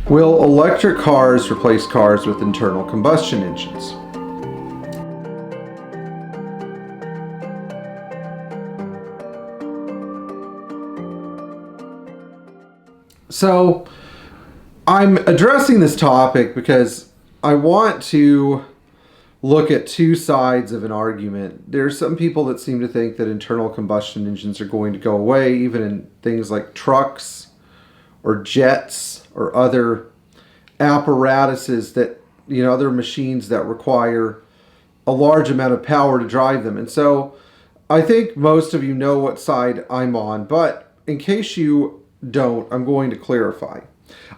Will electric cars replace cars with internal combustion engines? So, I'm addressing this topic because I want to look at two sides of an argument. There are some people that seem to think that internal combustion engines are going to go away, even in things like trucks or jets or other apparatuses that, other machines that require a large amount of power to drive them. And so I think most of you know what side I'm on, but in case you don't, I'm going to clarify.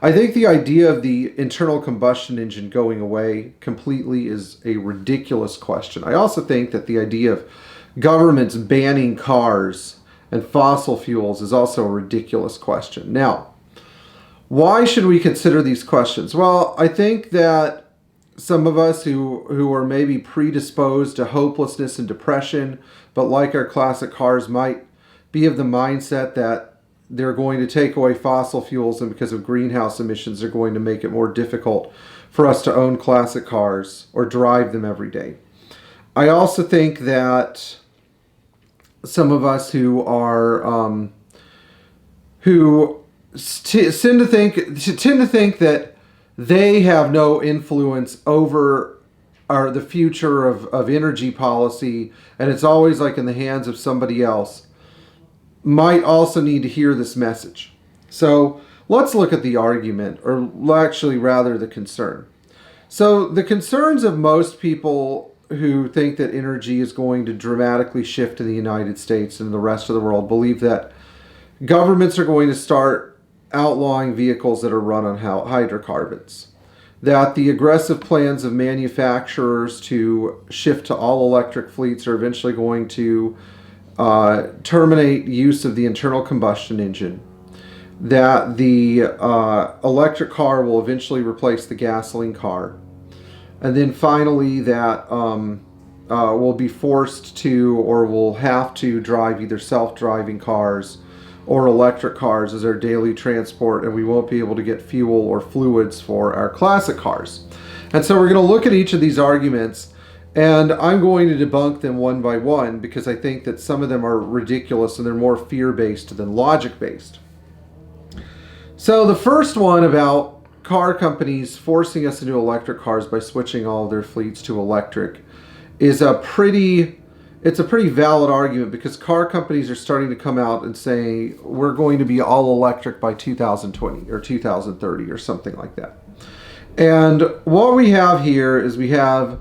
I think the idea of the internal combustion engine going away completely is a ridiculous question. I also think that the idea of governments banning cars and fossil fuels is also a ridiculous question. Now, why should we consider these questions? Well, I think that some of us who are maybe predisposed to hopelessness and depression, but like our classic cars, might be of the mindset that they're going to take away fossil fuels, and because of greenhouse emissions, they're going to make it more difficult for us to own classic cars or drive them every day. I also think that some of us who are who tend to think that they have no influence over the future of energy policy, and it's always like in the hands of somebody else, might also need to hear this message. So let's look at the argument, or actually rather the concern. So the concerns of most people who think that energy is going to dramatically shift in the United States and the rest of the world believe that governments are going to start outlawing vehicles that are run on hydrocarbons, that the aggressive plans of manufacturers to shift to all electric fleets are eventually going to terminate use of the internal combustion engine, that the electric car will eventually replace the gasoline car, and then finally that we'll be forced to or will have to drive either self-driving cars or electric cars as our daily transport, and we won't be able to get fuel or fluids for our classic cars. And so we're going to look at each of these arguments, and I'm going to debunk them one by one because I think that some of them are ridiculous and they're more fear-based than logic-based. So the first one about car companies forcing us into electric cars by switching all of their fleets to electric is a pretty valid argument, because car companies are starting to come out and say we're going to be all electric by 2020 or 2030 or something like that. And what we have here is we have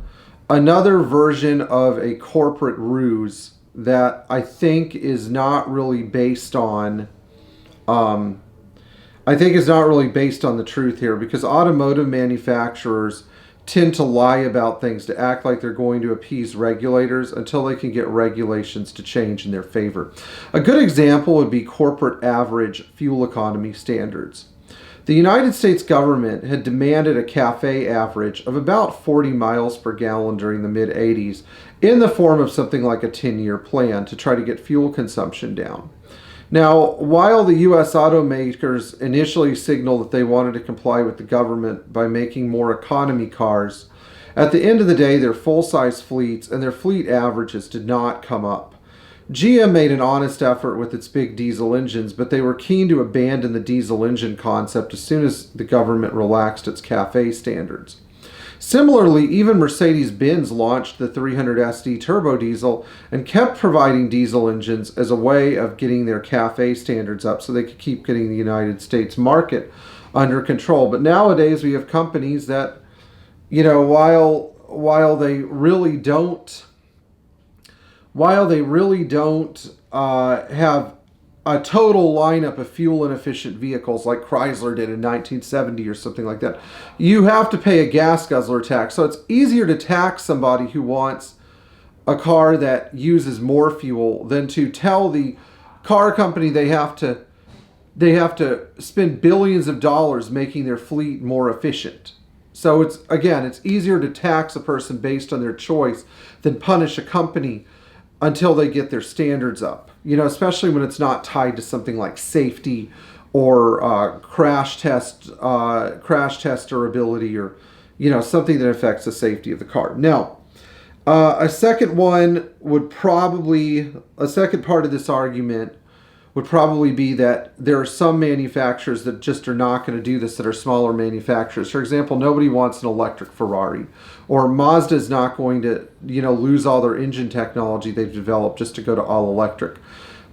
another version of a corporate ruse that I think is not really based on the truth here, because automotive manufacturers tend to lie about things to act like they're going to appease regulators until they can get regulations to change in their favor. A good example would be corporate average fuel economy standards. The United States government had demanded a CAFE average of about 40 miles per gallon during the mid-'80s in the form of something like a 10-year plan to try to get fuel consumption down. Now, while the U.S. automakers initially signaled that they wanted to comply with the government by making more economy cars, at the end of the day, their full-size fleets and their fleet averages did not come up. GM made an honest effort with its big diesel engines, but they were keen to abandon the diesel engine concept as soon as the government relaxed its CAFE standards. Similarly, even Mercedes Benz launched the 300 SD turbo diesel and kept providing diesel engines as a way of getting their CAFE standards up so they could keep getting the United States market under control. But nowadays we have companies that, while they really don't have a total lineup of fuel inefficient vehicles like Chrysler did in 1970 or something like that, you have to pay a gas guzzler tax. So it's easier to tax somebody who wants a car that uses more fuel than to tell the car company they have to spend billions of dollars making their fleet more efficient. So it's easier to tax a person based on their choice than punish a company until they get their standards up, especially when it's not tied to something like safety or crash test durability, or something that affects the safety of the car. Now, a second part of this argument would probably be that there are some manufacturers that just are not going to do this, that are smaller manufacturers. For example, nobody wants an electric Ferrari, or Mazda is not going to, lose all their engine technology they've developed just to go to all electric.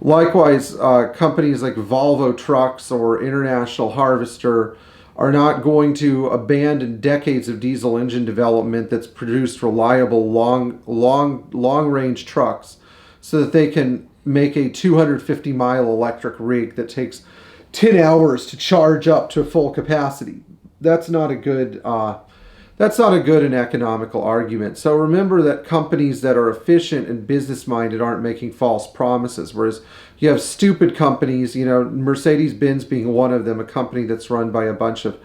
Likewise, companies like Volvo Trucks or International Harvester are not going to abandon decades of diesel engine development that's produced reliable long range trucks so that they can make a 250-mile electric rig that takes 10 hours to charge up to full capacity. That's not a good and economical argument. So remember that companies that are efficient and business-minded aren't making false promises, whereas you have stupid companies, Mercedes Benz being one of them, a company that's run by a bunch of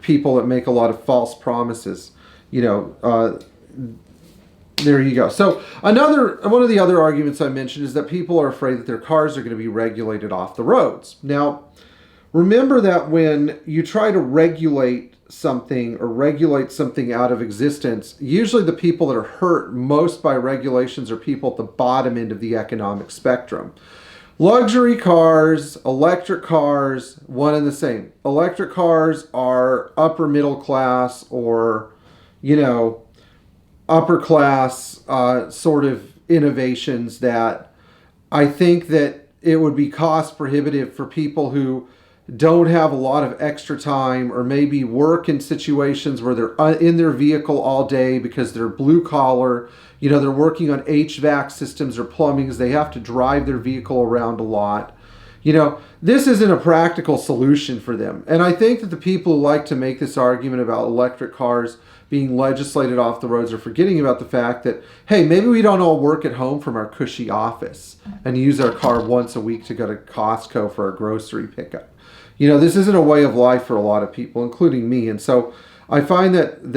people that make a lot of false promises. There you go. So one of the other arguments I mentioned is that people are afraid that their cars are going to be regulated off the roads. Now, remember that when you try to regulate something out of existence, usually the people that are hurt most by regulations are people at the bottom end of the economic spectrum. Luxury cars, electric cars, one and the same. Electric cars are upper middle class or, upper class sort of innovations that I think that it would be cost prohibitive for people who don't have a lot of extra time, or maybe work in situations where they're in their vehicle all day because they're blue collar, they're working on HVAC systems or plumbing, they have to drive their vehicle around a lot. This isn't a practical solution for them. And I think that the people who like to make this argument about electric cars being legislated off the roads are forgetting about the fact that, hey, maybe we don't all work at home from our cushy office and use our car once a week to go to Costco for our grocery pickup. This isn't a way of life for a lot of people, including me. And so I find that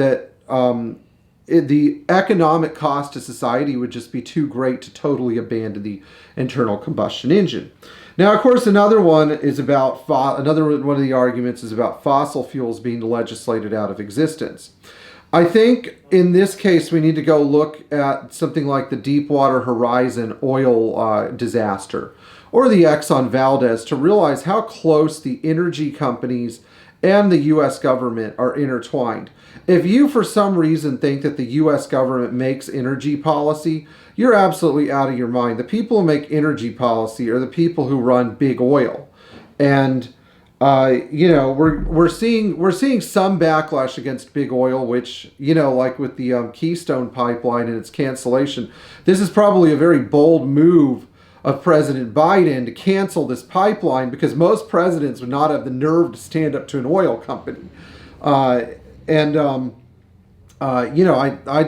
the economic cost to society would just be too great to totally abandon the internal combustion engine. Now, of course, another one of the arguments is about fossil fuels being legislated out of existence. I think in this case, we need to go look at something like the Deepwater Horizon oil disaster, or the Exxon Valdez, to realize how close the energy companies and the U.S. government are intertwined. If you, for some reason, think that the U.S. government makes energy policy, you're absolutely out of your mind. The people who make energy policy are the people who run big oil. And, we're seeing some backlash against big oil, which, like with the Keystone pipeline and its cancellation, this is probably a very bold move of President Biden to cancel this pipeline, because most presidents would not have the nerve to stand up to an oil company. I'd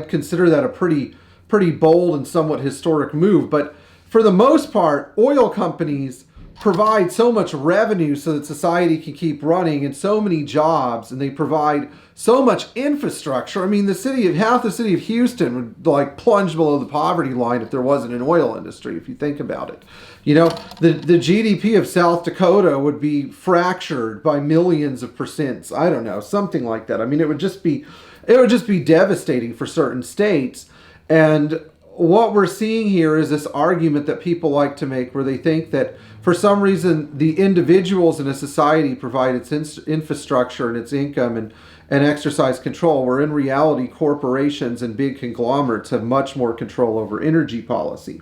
consider that a pretty bold and somewhat historic move. But for the most part, oil companies provide so much revenue so that society can keep running, and so many jobs, and they provide so much infrastructure. I mean, half the city of Houston would plunge below the poverty line if there wasn't an oil industry, if you think about it. The GDP of South Dakota would be fractured by millions of percents. I don't know, something like that. I mean, it would just be devastating for certain states. And what we're seeing here is this argument that people like to make, where they think that for some reason the individuals in a society provide its infrastructure and its income and exercise control, where in reality corporations and big conglomerates have much more control over energy policy.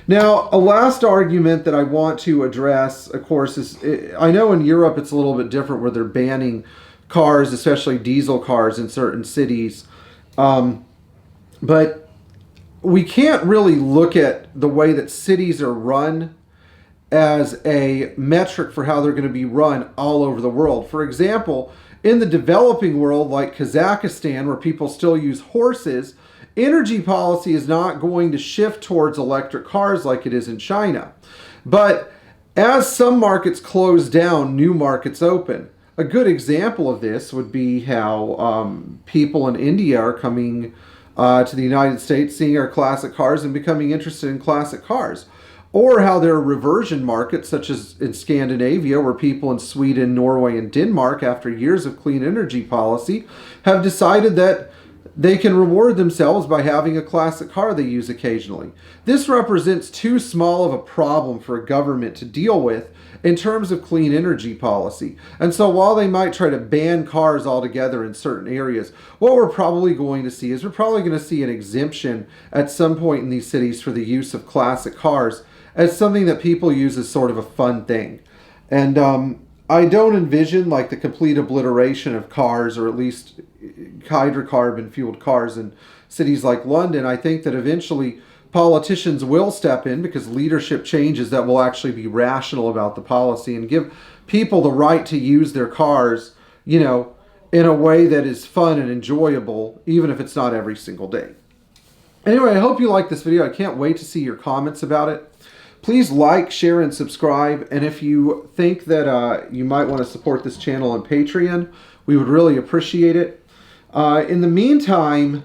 Now, a last argument that I want to address, of course, is, I know in Europe it's a little bit different, where they're banning cars, especially diesel cars, in certain cities. But we can't really look at the way that cities are run as a metric for how they're going to be run all over the world. For example, in the developing world, like Kazakhstan, where people still use horses, energy policy is not going to shift towards electric cars like it is in China. But as some markets close down, new markets open. A good example of this would be how people in India are coming to the United States, seeing our classic cars and becoming interested in classic cars. or how there are reversion markets, such as in Scandinavia, where people in Sweden, Norway, and Denmark, after years of clean energy policy, have decided that they can reward themselves by having a classic car they use occasionally. This represents too small of a problem for a government to deal with in terms of clean energy policy. And so while they might try to ban cars altogether in certain areas, what we're probably going to see is we're probably going to see an exemption at some point in these cities for the use of classic cars as something that people use as sort of a fun thing. And I don't envision like the complete obliteration of cars, or at least hydrocarbon fueled cars in cities like London. I think that eventually politicians will step in, because leadership changes that will actually be rational about the policy and give people the right to use their cars, in a way that is fun and enjoyable, even if it's not every single day. Anyway, I hope you like this video. I can't wait to see your comments about it. Please like, share, and subscribe. And if you think that you might want to support this channel on Patreon, we would really appreciate it. In the meantime,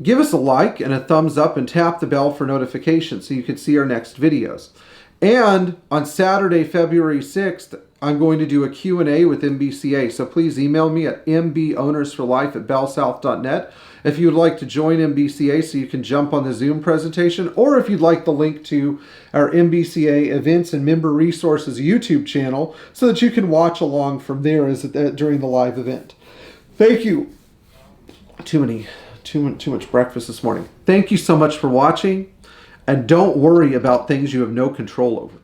give us a like and a thumbs up, and tap the bell for notifications so you can see our next videos. And on Saturday, February 6th, I'm going to do a Q&A with MBCA. So please email me at mbownersforlife@bellsouth.net if you would like to join MBCA so you can jump on the Zoom presentation, or if you'd like the link to our MBCA events and member resources YouTube channel so that you can watch along from there during the live event. Thank you. Too much breakfast this morning. Thank you so much for watching, and don't worry about things you have no control over.